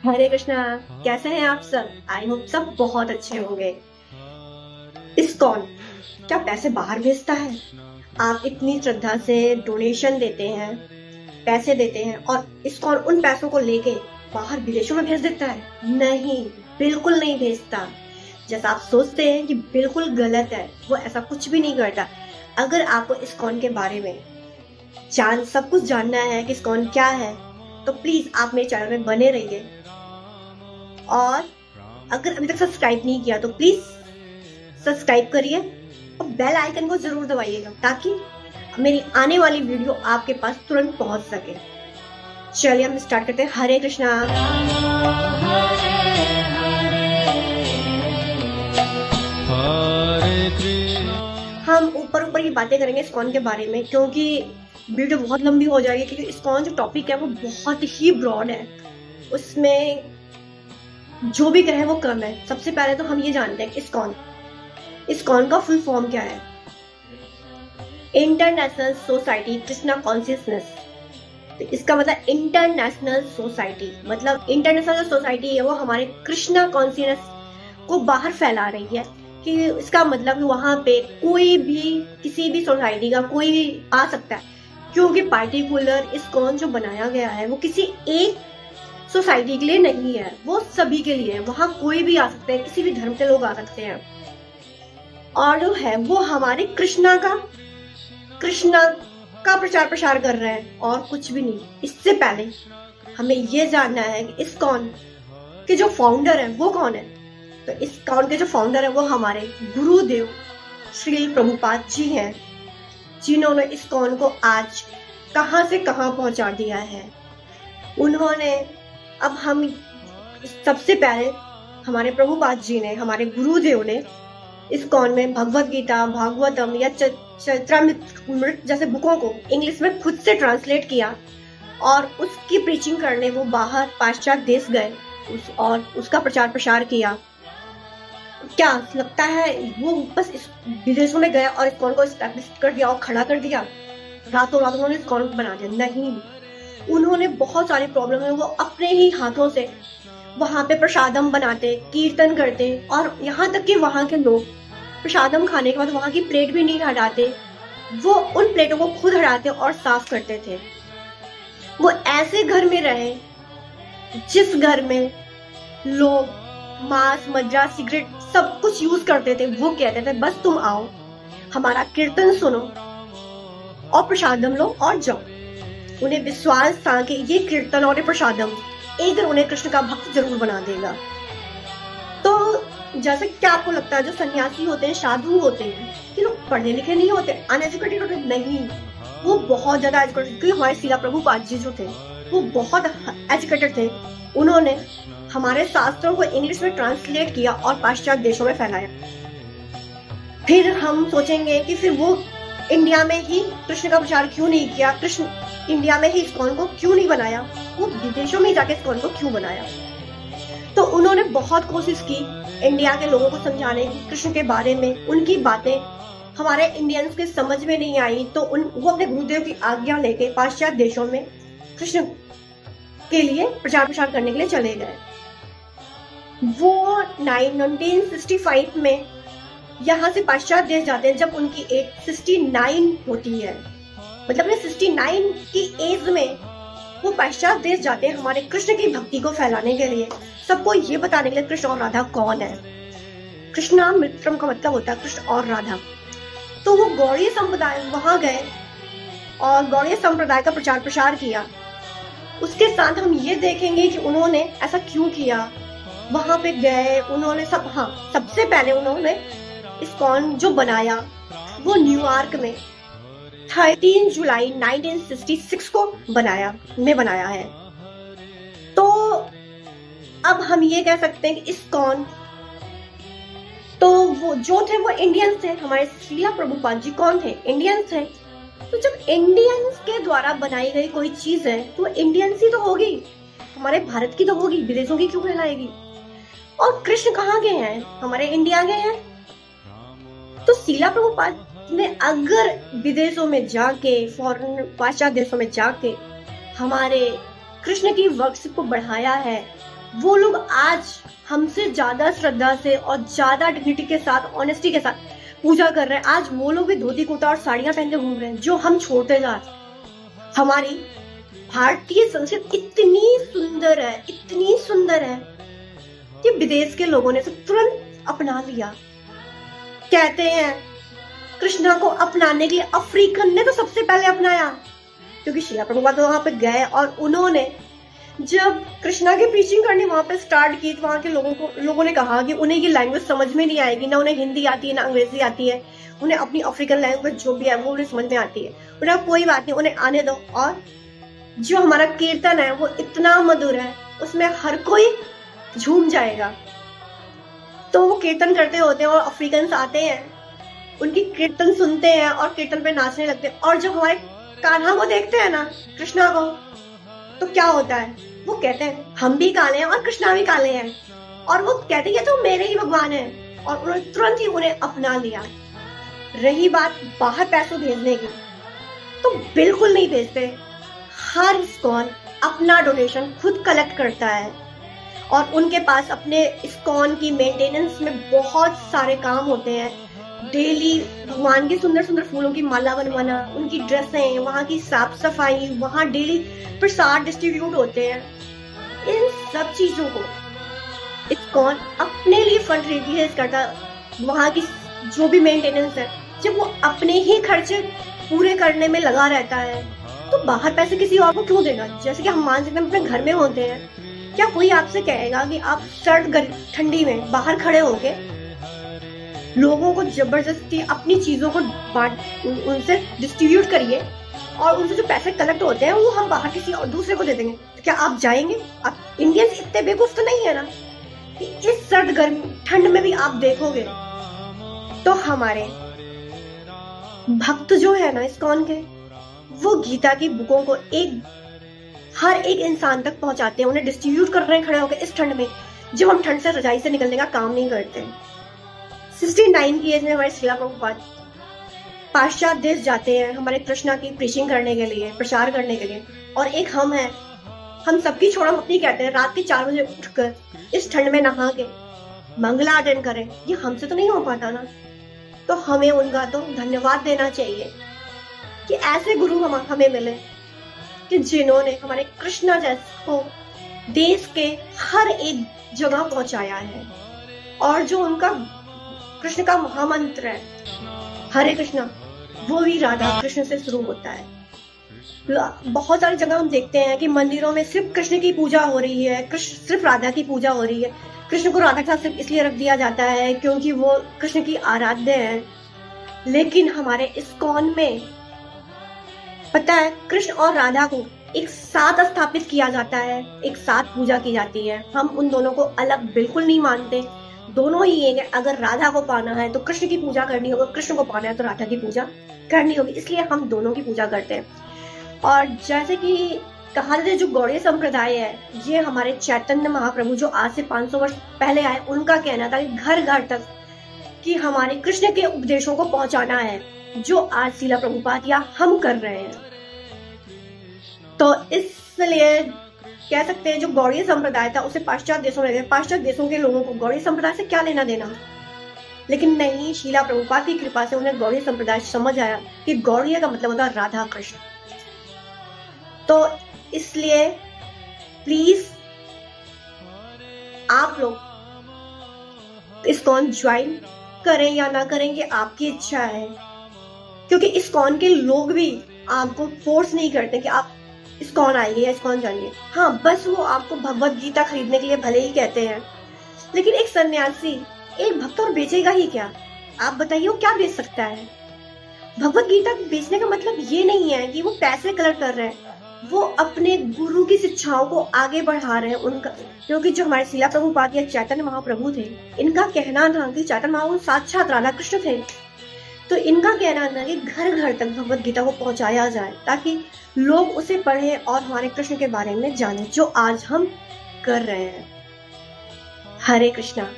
हरे कृष्णा। कैसे हैं आप सब? आई होप सब बहुत अच्छे होंगे। इस्कॉन क्या पैसे बाहर भेजता है? आप इतनी श्रद्धा से डोनेशन देते हैं, पैसे देते हैं और इस्कॉन उन पैसों को लेके बाहर विदेशों में भेज देता है? नहीं, बिल्कुल नहीं भेजता। जैसा आप सोचते हैं कि बिल्कुल गलत है, वो ऐसा कुछ भी नहीं करता। अगर आपको इस्कॉन के बारे में सब कुछ जानना है कि इस्कॉन क्या है, तो प्लीज आप मेरे चैनल में बने रहिए। और अगर अभी तक सब्सक्राइब नहीं किया तो प्लीज सब्सक्राइब करिए और बेल आइकन को जरूर दबाइएगा ताकि मेरी आने वाली वीडियो आपके पास तुरंत पहुंच सके। चलिए हम स्टार्ट करते हैं। हरे कृष्णा। हम ऊपर ऊपर की बातें करेंगे इस्कॉन के बारे में, क्योंकि वीडियो बहुत लंबी हो जाएगी, क्योंकि इस्कॉन जो टॉपिक है वो बहुत ही ब्रॉड है। उसमें जो भी कहे वो कम है। सबसे पहले तो हम ये जानते हैं इस्कॉन का फुल फॉर्म क्या है। International society Krishna consciousness. तो इसका मतलब इंटरनेशनल सोसाइटी, मतलब इंटरनेशनल जो सोसाइटी है वो हमारे कृष्णा कॉन्शियसनेस को बाहर फैला रही है। कि इसका मतलब वहां पे कोई भी किसी भी सोसाइटी का कोई भी आ सकता है, क्योंकि पार्टिकुलर इस्कॉन जो बनाया गया है वो किसी एक सोसाइटी के लिए नहीं है, वो सभी के लिए है। वहां कोई भी आ सकते हैं, किसी भी धर्म के लोग आ सकते हैं। और जो है वो हमारे कृष्णा का प्रचार प्रसार कर रहे हैं और कुछ भी नहीं। इससे पहले हमें ये जानना है कि इस्कॉन के जो फाउंडर है वो कौन है। तो इस्कॉन के जो फाउंडर है वो हमारे गुरुदेव श्री प्रभुपाद जी हैं, जिन्होंने इस्कॉन को आज कहां से कहां पहुंचा दिया है। उन्होंने हम सबसे पहले हमारे प्रभुपाद जी ने, हमारे गुरुदेव ने इस्कॉन में भगवत गीता, भागवतम या चरित्रामृत जैसे बुकों को इंग्लिश में खुद से ट्रांसलेट किया और उसकी प्रीचिंग करने वो बाहर पाश्चात्य देश गए और उसका प्रचार प्रसार किया। क्या लगता है वो बस इस विदेशों में गए और इस्कॉन को एस्टैब्लिश कर दिया और खड़ा कर दिया? रातों रात उन्होंने इस्कॉन को बना दिया? नहीं, उन्होंने बहुत सारी प्रॉब्लम है। वो अपने ही हाथों से वहां पे प्रसादम बनाते, कीर्तन करते, और यहाँ तक कि वहां के लोग प्रसादम खाने के बाद वहां की प्लेट भी नहीं हटाते, वो उन प्लेटों को खुद हटाते और साफ करते थे। वो ऐसे घर में रहे जिस घर में लोग मांस, मदिरा, सिगरेट सब कुछ यूज करते थे। वो कहते थे बस तुम आओ, हमारा कीर्तन सुनो और प्रसादम लो और जाओ। उन्हें विश्वास था कि ये कीर्तन और ये प्रसादम एक दिन उन्हें कृष्ण का भक्त जरूर बना देगा। तो जैसे क्या आपको लगता है जो सन्यासी होते हैं, साधु होते हैं, कि लोग पढ़े लिखे नहीं होते, अनएजुकेटेड होते? नहीं, वो बहुत ज्यादा एजुकेटेड। क्योंकि हमारे शिला प्रभुपाद जी जो थे वो बहुत एजुकेटेड थे। उन्होंने हमारे शास्त्रों को इंग्लिश में ट्रांसलेट किया और पाश्चात्य देशों में फैलाया। फिर हम सोचेंगे कि फिर वो इंडिया में ही कृष्ण का प्रचार क्यों नहीं किया, कृष्ण इंडिया में ही इस्कॉन को क्यों नहीं बनाया, वो विदेशों में जाके इस्कॉन को क्यों बनाया? तो उन्होंने बहुत कोशिश की इंडिया के लोगों को समझाने की कृष्ण के बारे में। उनकी बातें हमारे इंडियंस के समझ में नहीं आई, तो वो अपने गुरुदेव की आज्ञा लेके पाश्चात्य देशों में कृष्ण के लिए प्रचार प्रसार करने के लिए चले गए। वो 1965 में यहाँ से पाश्चात्य देश जाते हैं, जब उनकी एज 69 होती है। मतलब 69 की एज में वो पाश्चात्य देश जाते हैं हमारे कृष्ण की भक्ति को फैलाने के लिए, सबको ये बताने के लिए कृष्ण और राधा कौन है। कृष्णा मित्रम का मतलब होता है कृष्ण और राधा। तो वो गौड़ीय संप्रदाय वहां गए और गौड़ीय संप्रदाय का प्रचार प्रसार किया। उसके साथ हम ये देखेंगे कि उन्होंने ऐसा क्यों किया। वहां पे गए उन्होंने सबसे पहले उन्होंने इस्कॉन जो बनाया वो न्यूयॉर्क में 13 जुलाई 1966 को बनाया है। तो अब हम ये कह सकते हैं कि इस्कॉन तो वो जो थे वो इंडियंस थे। हमारे श्रीला प्रभुपाद जी कौन थे? इंडियंस थे। तो जब इंडियंस के द्वारा बनाई गई कोई चीज है तो इंडियंस ही तो होगी, हमारे भारत की तो होगी, विदेशों की क्यों कहलाएगी? और कृष्ण कहाँ गए हैं? हमारे इंडिया गए हैं। तो श्रीला प्रभुपाद ने अगर विदेशों में जाके, फॉरेन पाश्चात्य देशों में जाके हमारे कृष्ण की वर्कशिप को बढ़ाया है, वो लोग आज हमसे ज्यादा श्रद्धा से और ज्यादा डिग्निटी के साथ, ऑनेस्टी के साथ पूजा कर रहे हैं। आज वो लोग भी धोती कुर्ता और साड़ियां पहन के घूम रहे हैं, जो हम छोड़ते जा रहे हैं। हमारी भारतीय संस्कृति इतनी सुंदर है, इतनी सुंदर है कि विदेश के लोगों ने इसे तुरंत अपना लिया। कहते हैं कृष्णा को अपनाने के लिए अफ्रीकन ने तो सबसे पहले अपनाया, क्योंकि शिला प्रभुपाद वहां पे गए और उन्होंने जब कृष्णा की प्रीचिंग करनी वहां पे स्टार्ट की, तो वहां के लोगों ने कहा कि उन्हें ये लैंग्वेज समझ में नहीं आएगी, ना उन्हें हिंदी आती है ना अंग्रेजी आती है, उन्हें अपनी अफ्रीकन लैंग्वेज जो भी है वो उन्हें समझ में आती है। उन्हें कोई बात नहीं, उन्हें आने दो। और जो हमारा कीर्तन है वो इतना मधुर है, उसमें हर कोई झूम जाएगा। तो वो कीर्तन करते होते हैं और अफ्रीकन आते हैं, उनकी कीर्तन सुनते हैं और कीर्तन पे नाचने लगते हैं। और जब हमारे कान्हा को देखते हैं ना, कृष्णा को, तो क्या होता है, वो कहते हैं हम भी काले हैं और कृष्णा भी काले हैं, और वो कहते हैं तो मेरे ही भगवान हैं, और उन्होंने तुरंत ही उन्हें अपना लिया। रही बात बाहर पैसों भेजने की, तो बिल्कुल नहीं भेजते। हर इस्कॉन अपना डोनेशन खुद कलेक्ट करता है और उनके पास अपने इस्कॉन की मेंटेनेंस में बहुत सारे काम होते हैं। डेली भगवान की सुंदर सुंदर फूलों की माला बनवाना, उनकी ड्रेसें, वहाँ की साफ सफाई, वहाँ डेली प्रसाद डिस्ट्रीब्यूट होते हैं। इन सब चीजों को इस्कॉन अपने लिए फंड रिलीज करता, वहाँ की जो भी मेंटेनेंस है, जब वो अपने ही खर्चे पूरे करने में लगा रहता है, तो बाहर पैसे किसी और को क्यों देगा। जैसे कि हम मान सकते हैं अपने घर में होते हैं, क्या कोई आपसे कहेगा कि आप सर्द ठंडी में बाहर खड़े होके लोगों को जबरदस्ती अपनी चीजों को उनसे डिस्ट्रीब्यूट करिए और उनसे जो पैसे कलेक्ट होते हैं वो हम बाहर किसी और दूसरे को दे देंगे, तो क्या आप जाएंगे? आप इंडियंस इतने बेवकूफ तो नहीं है ना कि इस सर्द गर्मी ठंड में भी आप देखोगे। तो हमारे भक्त जो है ना इस्कॉन के, वो गीता की बुकों को हर एक इंसान तक पहुंचाते हैं, उन्हें डिस्ट्रीब्यूट कर रहे हैं खड़े होकर इस ठंड में, जब हम ठंड से रजाई से निकलने का काम नहीं करते। 69 की एज में हमारे शिला प्रभुपाद पाश्चात्य देश जाते हैं हमारे कृष्णा की प्रीचिंग करने के लिए, प्रचार करने के लिए। और एक हम हैं, हम सबकी छोड़ हम अपनी कहते हैं रात के 4 बजे उठकर इस ठंड में नहा के मंगला अटेंड करें, ये हमसे तो नहीं हो पाता ना। तो हमें उनका तो धन्यवाद देना चाहिए कि ऐसे गुरु हमें मिले कि जिन्होंने हमारे कृष्णा जैसे को देश के हर एक जगह पहुंचाया है। और जो उनका कृष्ण का महामंत्र है हरे कृष्णा, वो भी राधा कृष्ण से शुरू होता है। बहुत सारी जगह हम देखते हैं कि मंदिरों में सिर्फ कृष्ण की पूजा हो रही है, सिर्फ राधा की पूजा हो रही है। कृष्ण को राधा के साथ सिर्फ इसलिए रख दिया जाता है क्योंकि वो कृष्ण की आराध्य है। लेकिन हमारे इस्कॉन में पता है कृष्ण और राधा को एक साथ स्थापित किया जाता है, एक साथ पूजा की जाती है। हम उन दोनों को अलग बिल्कुल नहीं मानते, दोनों ही एक है। अगर राधा को पाना है तो कृष्ण की पूजा करनी होगी, कृष्ण को पाना है तो राधा की पूजा करनी होगी, इसलिए हम दोनों की पूजा करते हैं। और जैसे कि कहा जाता है जो गौड़ीय संप्रदाय है, ये हमारे चैतन्य महाप्रभु जो आज से 500 वर्ष पहले आए, उनका कहना था कि घर घर तक कि हमारे कृष्ण के उपदेशों को पहुंचाना है, जो आज शिला प्रभुपाद या हम कर रहे हैं। तो इसलिए कह सकते हैं जो गौड़ीय संप्रदाय था उसे पाश्चात्य देशों में, पाश्चात्य देशों के लोगों को गौड़ीय संप्रदाय से क्या लेना देना। लेकिन नहीं, शिला प्रभुपाद की कृपा से उन्हें गौड़ीय संप्रदाय समझ आया कि गौड़ीय का मतलब होता है राधा कृष्ण। तो इसलिए प्लीज आप लोग इस्कॉन ज्वाइन करें या ना करें, ये आपकी इच्छा है, क्योंकि इस्कॉन के लोग भी आपको फोर्स नहीं करते कि आप इस्कॉन आइए या इस्कॉन जाइए। हाँ, बस वो आपको भगवत गीता खरीदने के लिए भले ही कहते हैं, लेकिन एक सन्यासी एक भक्त और बेचेगा ही क्या? आप बताइए वो क्या बेच सकता है? भगवत गीता बेचने का मतलब ये नहीं है कि वो पैसे कलेक्ट कर रहे हैं, वो अपने गुरु की शिक्षाओं को आगे बढ़ा रहे हैं उनका। क्योंकि जो हमारे शिला प्रभुपाद या चैतन्य महाप्रभु थे, इनका कहना था कि चैतन्य महाप्रभु साक्षात राधा कृष्ण थे। तो इनका कहना था कि घर घर तक भगवत गीता को पहुंचाया जाए ताकि लोग उसे पढ़ें और हमारे कृष्ण के बारे में जानें, जो आज हम कर रहे हैं। हरे कृष्णा।